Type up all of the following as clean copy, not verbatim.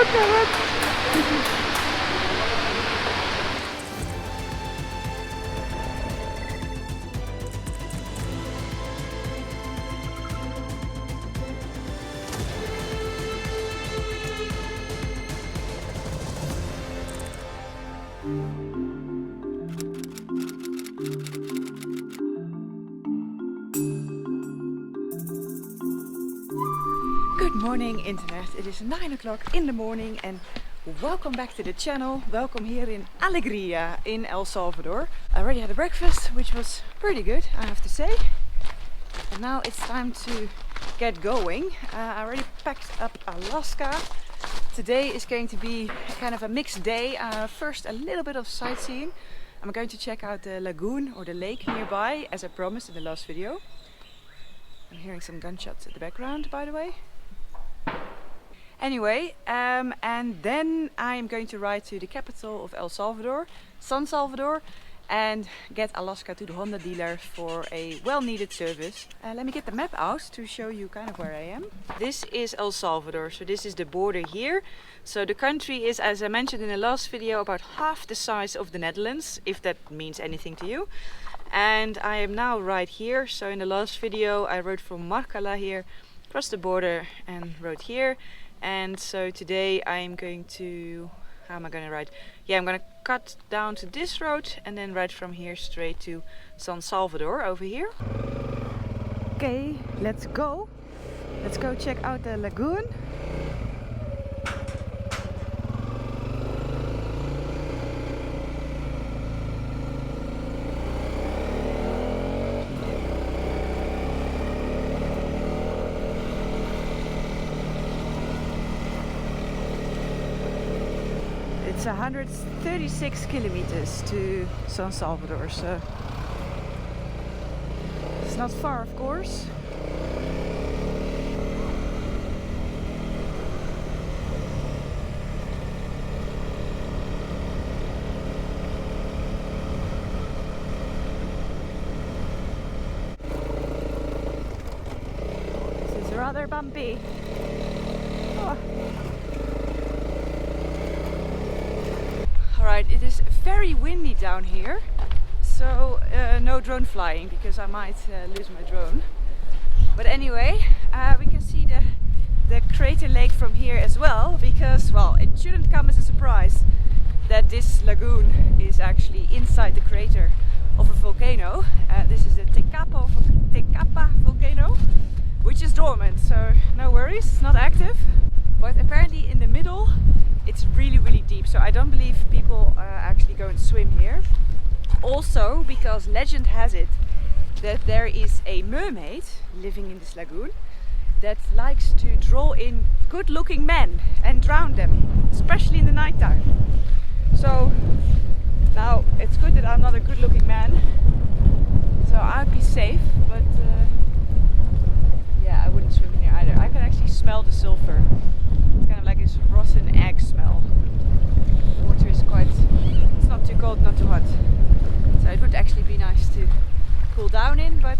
Look at it! Good morning internet, it is 9 o'clock in the morning and welcome back to the channel. Welcome here in Alegria in El Salvador. I already had a breakfast which was pretty good, I have to say. And now it's time to get going. I already packed up Alaska. Today is going to be kind of a mixed day. First a little bit of sightseeing. I'm going to check out the lagoon or the lake nearby as I promised in the last video. I'm hearing some gunshots at the background, by the way. Anyway, and then I'm going to ride to the capital of El Salvador, San Salvador, and get Alaska to the Honda dealer for a well-needed service. Let me get the map out to show you kind of where I am. This is El Salvador, so this is the border here. So the country is, as I mentioned in the last video, about half the size of the Netherlands, if that means anything to you. And I am now right here. So in the last video I rode from Marcala here, across the border, and rode here. And so today I'm going to, how am I going to ride? Yeah, I'm going to cut down to this road and then ride from here straight to San Salvador over here. Okay, let's go. Let's go check out the lagoon. It's 136 kilometers to San Salvador, so it's not far, of course. This is rather bumpy. Oh. Alright, it is very windy down here, so no drone flying because I might lose my drone. But anyway, we can see the crater lake from here as well, because, well, it shouldn't come as a surprise that this lagoon is actually inside the crater of a volcano. This is the Tecapa volcano, which is dormant, so no worries, it's not active. But apparently in the middle it's really deep, so I don't believe people actually go and swim here. Also because legend has it that there is a mermaid living in this lagoon that likes to draw in good looking men and drown them, especially in the nighttime. So now it's good that I'm not a good looking man, so I'd be safe, but yeah, I wouldn't swim in here either. I can actually smell the sulfur. It's kind of like this rotten egg smell. The water is quite, it's not too cold, not too hot. So it would actually be nice to cool down in, but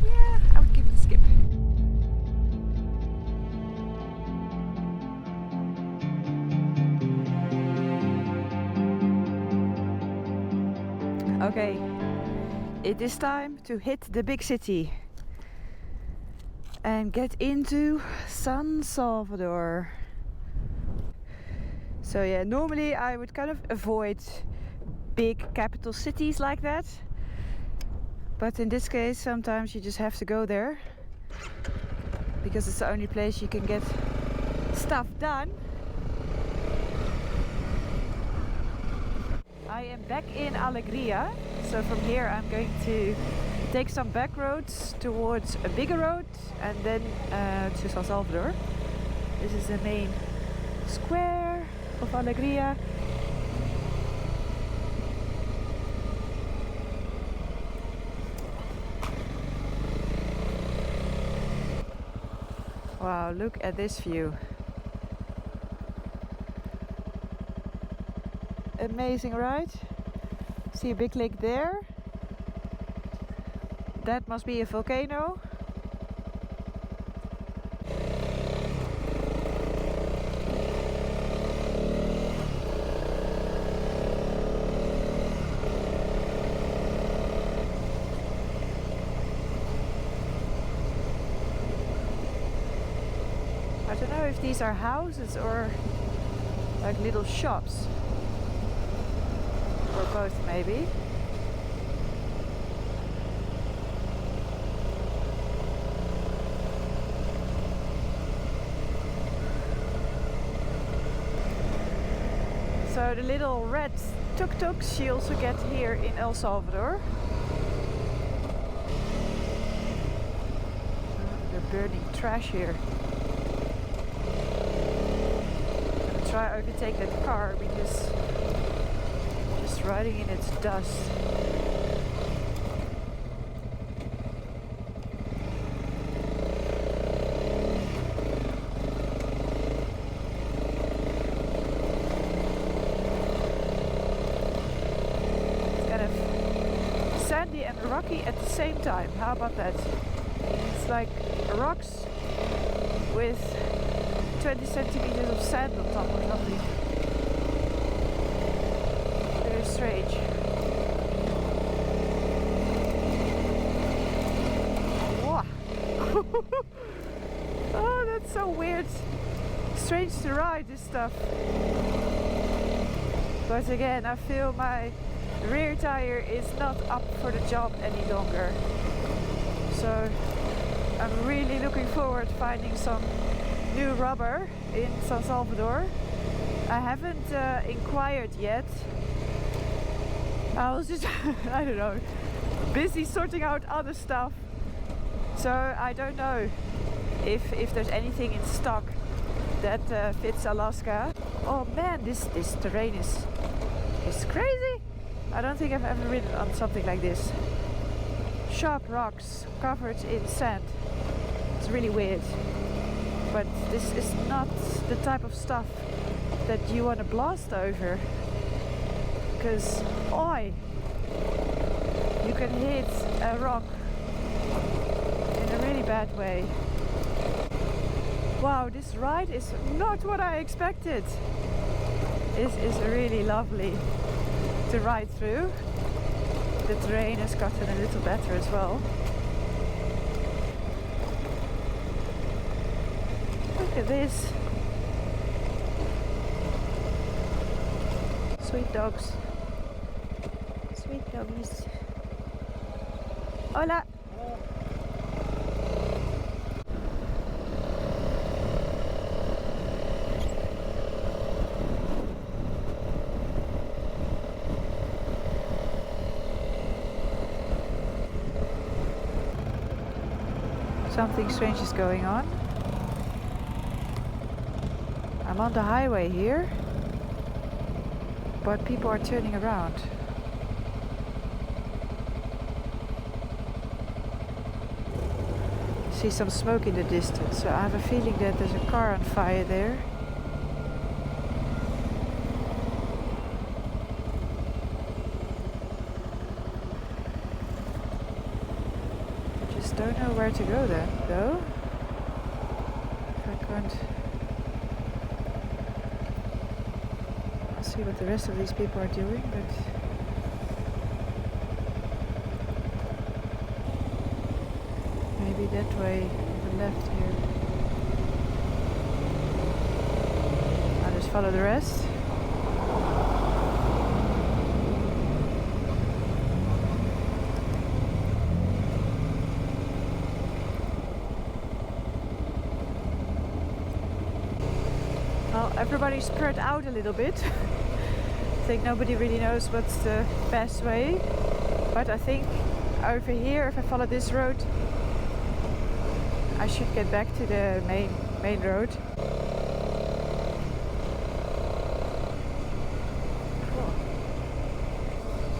yeah, I would give it a skip. Okay, it is time to hit the big city and get into San Salvador. So yeah, normally I would kind of avoid big capital cities like that, but in this case sometimes you just have to go there because it's the only place you can get stuff done. I am back in Alegria, so from here I'm going to take some back roads towards a bigger road and then to San Salvador. This is the main square of Alegria. Wow, look at this view. Amazing, right? See a big lake there? That must be a volcano. I don't know if these are houses or like little shops. Or both maybe. So the little red tuk-tuks you also get here in El Salvador. They're burning trash here. I'm gonna try to overtake that car because just riding in its dust. Sandy and rocky at the same time. How about that? It's like rocks with 20 centimeters of sand on top or something. Very strange. Whoa. Oh, that's so weird. Strange to ride this stuff. But again, I feel my rear tire is not up for the job any longer. So I'm really looking forward to finding some new rubber in San Salvador. I haven't inquired yet. I was just, I don't know, busy sorting out other stuff. So I don't know if there's anything in stock that fits Alaska. Oh man, this terrain is crazy. I don't think I've ever ridden on something like this. Sharp rocks covered in sand. It's really weird. But this is not the type of stuff that you want to blast over. Because, oi! You can hit a rock in a really bad way. Wow, this ride is not what I expected. This is really lovely to ride through. The terrain has gotten a little better as well. Look at this. Sweet dogs. Sweet doggies. Hola! Something strange is going on. I'm on the highway here, but people are turning around. See some smoke in the distance, so I have a feeling that there's a car on fire there. Don't know where to go then, though. If I can't. I'll see what the rest of these people are doing, but maybe that way on the left here. I'll just follow the rest. Well, everybody's spread out a little bit. I think nobody really knows what's the best way. But I think over here, if I follow this road, I should get back to the main road. Cool.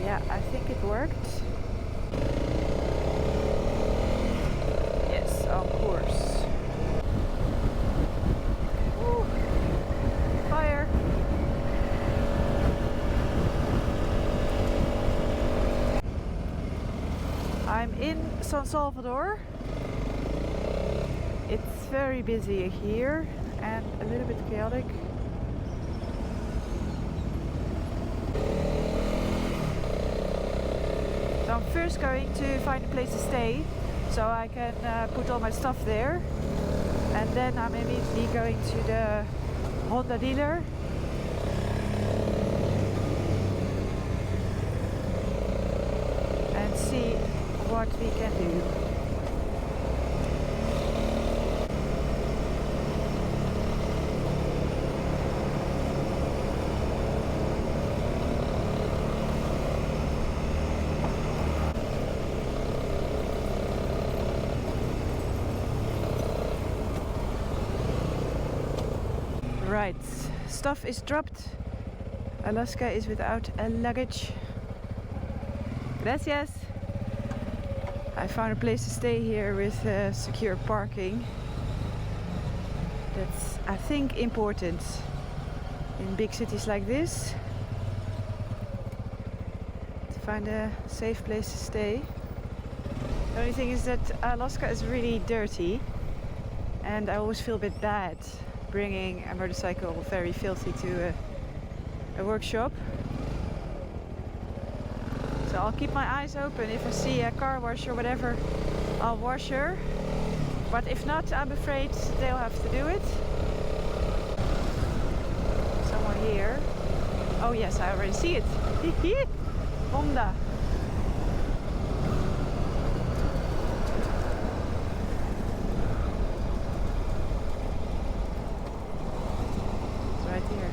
Yeah, I think it worked. Yes, of course. Fire. I'm in San Salvador. It's very busy here and a little bit chaotic. So I'm first going to find a place to stay so I can put all my stuff there. And then I'm immediately going to the Honda dealer. And see what we can do. Right, stuff is dropped. Alaska is without a luggage. Gracias. I found a place to stay here with secure parking. That's, I think, important in big cities like this, to find a safe place to stay. The only thing is that Alaska is really dirty, and I always feel a bit bad bringing a motorcycle very filthy to a workshop. So I'll keep my eyes open. If I see a car wash or whatever, I'll wash her. But if not, I'm afraid they'll have to do it. Someone here. Oh yes, I already see it. Honda. It's right here.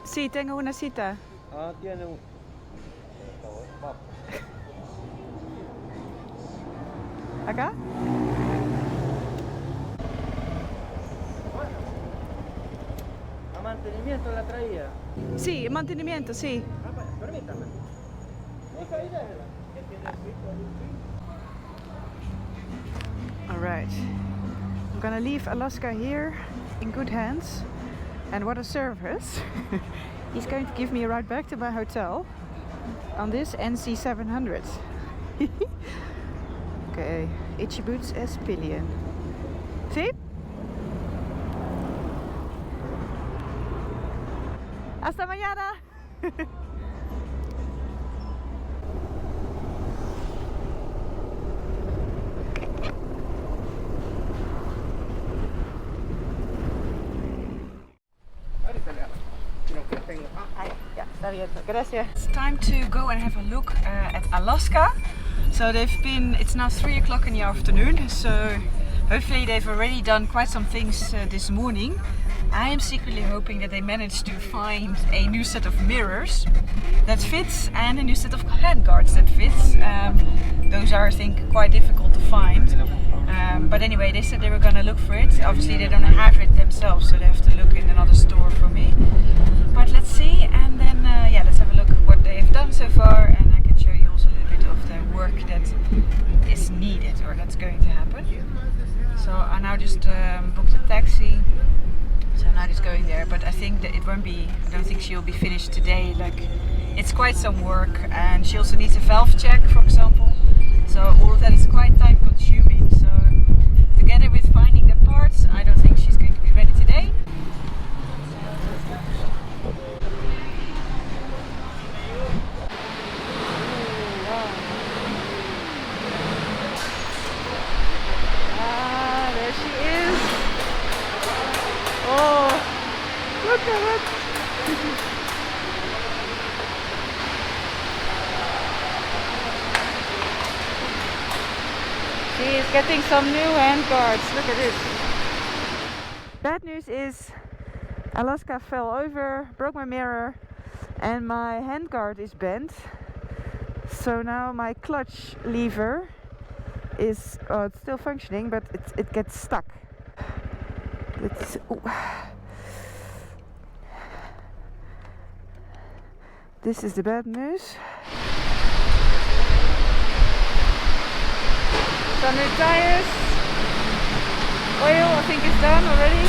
Sí, tengo una cita. Ah, tiene un... ¿Acá? ¿A mantenimiento la traía? Sí, mantenimiento, sí. Permítame. Alright. I'm gonna leave Alaska here in good hands. And what a service. He's going to give me a ride back to my hotel on this NC 700. Okay, itchy boots as pillion. See? Hasta mañana! It's time to go and have a look at Alaska. So it's now 3 o'clock in the afternoon, so hopefully they've already done quite some things this morning. I am secretly hoping that they managed to find a new set of mirrors that fits and a new set of handguards that fits. Those are, I think, quite difficult to find. But anyway, they said they were gonna look for it. Obviously they don't have it themselves, so they have to look in another store for me. But let's see, and then yeah, let's have a look what they have done so far, and I can show you also a little bit of the work that is needed or that's going to happen. So I now just booked a taxi, so I'm now just going there. But I think that it won't be, I don't think she'll be finished today. Like, it's quite some work, and she also needs a valve check, for example. So all of that is quite time consuming. So together with finding the parts, I don't think she's going to be ready today. There she is. Oh, look at it. She is getting some new handguards. Look at this. Bad news is Alaska fell over, broke my mirror, and my handguard is bent. So now my clutch lever is it's still functioning, but it gets stuck. Let's, this is the bad news. Some new tires. Oil, I think, is done already.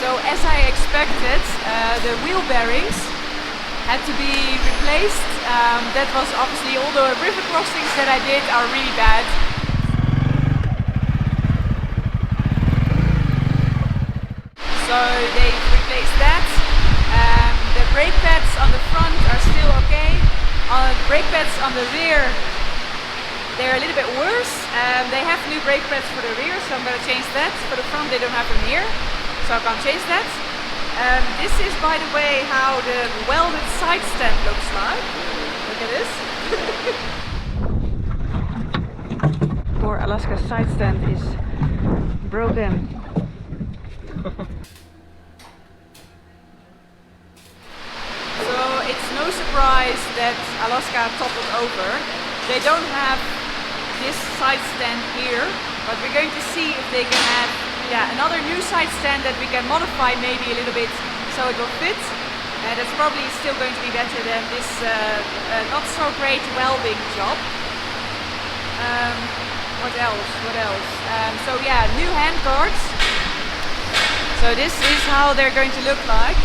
So as I expected, the wheel bearings had to be replaced. That was obviously, all the river crossings that I did are really bad. brake pads on the rear, they're a little bit worse. They have new brake pads for the rear, so I'm going to change that. For the front they don't have them here, so I can't change that. This is, by the way, how the welded side stand looks like. Look at this. Poor Alaska's side stand is broken. So it's no surprise that Alaska toppled over. They don't have this side stand here, but we're going to see if they can have another new side stand that we can modify maybe a little bit so it will fit. That's probably still going to be better than this not so great welding job. What else? So yeah, new handguards. So this is how they're going to look like.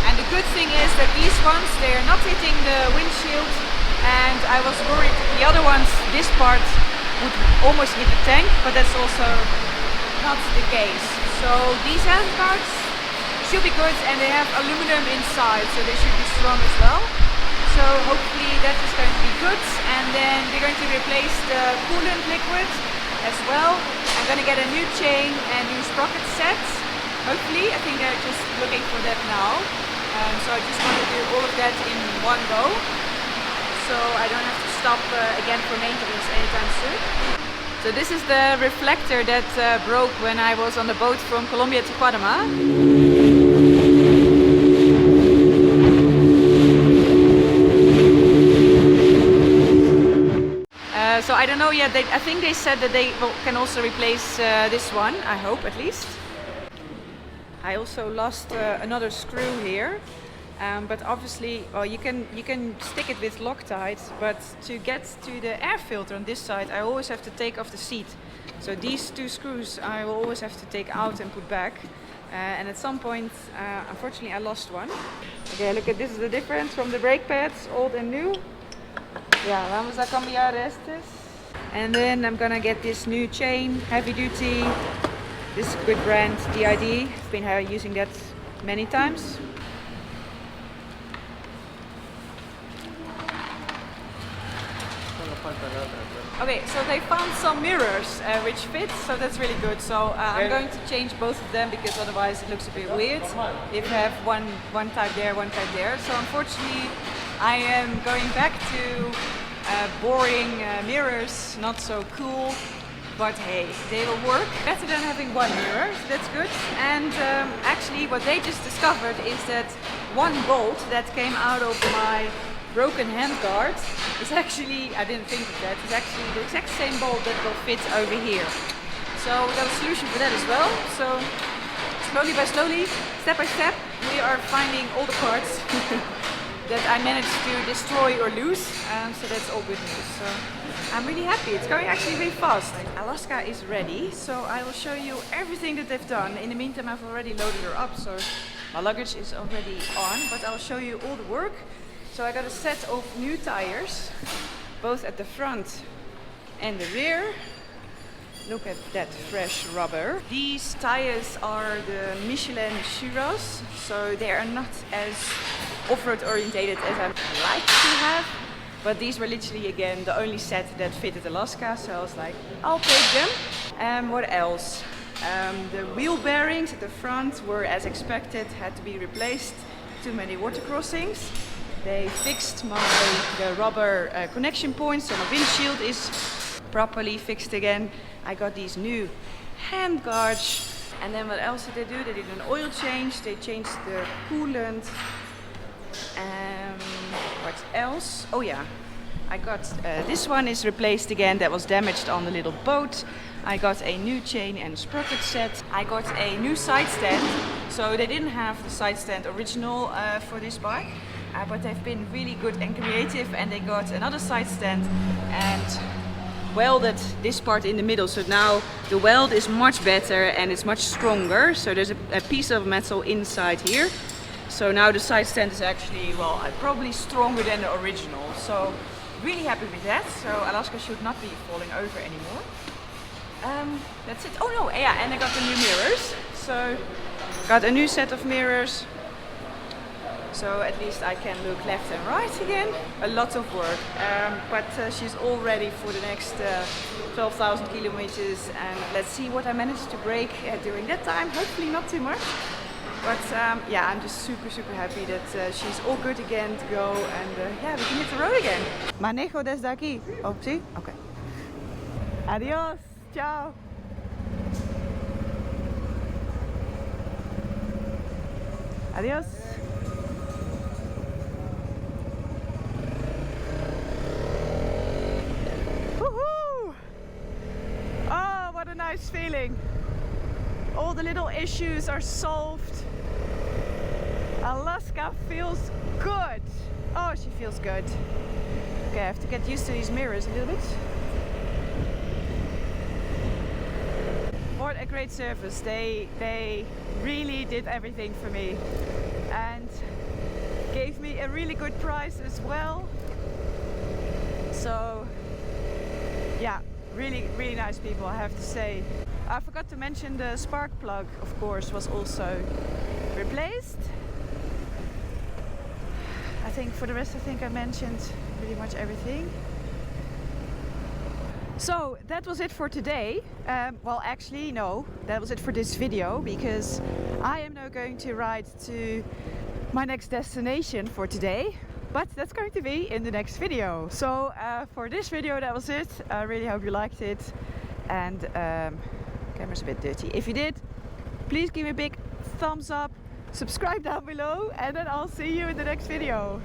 And the good thing is that these ones, they're not hitting the windshield. And I was worried the other ones, this part would almost hit the tank, but that's also not the case. So these handguards should be good, and they have aluminum inside, so they should be strong as well. So hopefully that is going to be good. And then we're going to replace the coolant liquid as well. I'm going to get a new chain and new sprocket sets. Hopefully, I think they're just looking for that now. So I just want to do all of that in one go, so I don't have to stop again for maintenance anytime soon. So this is the reflector that broke when I was on the boat from Colombia to Panama. So I don't know yet. I think they said that they can also replace this one. I hope, at least. I also lost another screw here, but obviously, well, you can stick it with Loctite, but to get to the air filter on this side, I always have to take off the seat. So these two screws I will always have to take out and put back. And at some point, unfortunately, I lost one. Okay, look at this is the difference from the brake pads, old and new. Yeah, vamos a cambiar estes. And then I'm gonna get this new chain, heavy duty. This is a good brand, DID. I've been using that many times. Okay, so they found some mirrors which fit, so that's really good. So I'm going to change both of them because otherwise it looks a bit weird if you have one type there, one type there. So unfortunately, I am going back to boring mirrors, not so cool. But hey, they will work better than having one mirror, so that's good. And actually what they just discovered is that one bolt that came out of my broken handguard is actually, I didn't think of that, it's actually the exact same bolt that will fit over here. So we got a solution for that as well. So slowly by slowly, step by step, we are finding all the parts that I managed to destroy or lose. So that's all good news. So I'm really happy. It's going actually really fast. Alaska is ready, so I will show you everything that they've done. In the meantime, I've already loaded her up, so my luggage is already on, but I'll show you all the work. So I got a set of new tires, both at the front and the rear. Look at that fresh rubber. These tires are the Michelin Shiraz, so they are not as off-road orientated as I'd like to have. But these were literally, again, the only set that fitted Alaska, so I was like, I'll take them. What else? The wheel bearings at the front were, as expected, had to be replaced. Too many water crossings. They fixed the rubber connection points, so my windshield is properly fixed again. I got these new hand guards. And then what else did they do? They did an oil change, they changed the coolant. What else? Oh yeah, I got this one is replaced again, that was damaged on the little boat. I got a new chain and sprocket set. I got a new side stand. So they didn't have the side stand original for this bike, but they've been really good and creative, and they got another side stand and welded this part in the middle. So now the weld is much better and it's much stronger. So there's a piece of metal inside here. So now the side stand is actually, well, probably stronger than the original. So really happy with that. So Alaska should not be falling over anymore. That's it. Oh no, yeah, and I got the new mirrors. So got a new set of mirrors. so at least I can look left and right again. A lot of work, but she's all ready for the next 12,000 kilometers, and let's see what I managed to break during that time. Hopefully not too much, but yeah, I'm just super happy that she's all good again to go, and yeah, we can hit the road again. Manejo desde aquí. Oh, sí? Okay. Adios. Ciao. Adios. Woohoo! Oh, what a nice feeling. All the little issues are solved. Alaska feels good. Oh, she feels good. Okay, I have to get used to these mirrors a little bit. What a great service. They really did everything for me and gave me a really good price as well. So yeah, really nice people, I have to say. I forgot to mention the spark plug, of course, was also replaced. I think for the rest, I think I mentioned pretty much everything. So that was it for today. Well, actually no, that was it for this video, because I am now going to ride to my next destination for today, but that's going to be in the next video. So for this video, that was it. I really hope you liked it, and camera's a bit dirty. If you did, please give me a big thumbs up, subscribe down below, and then I'll see you in the next video.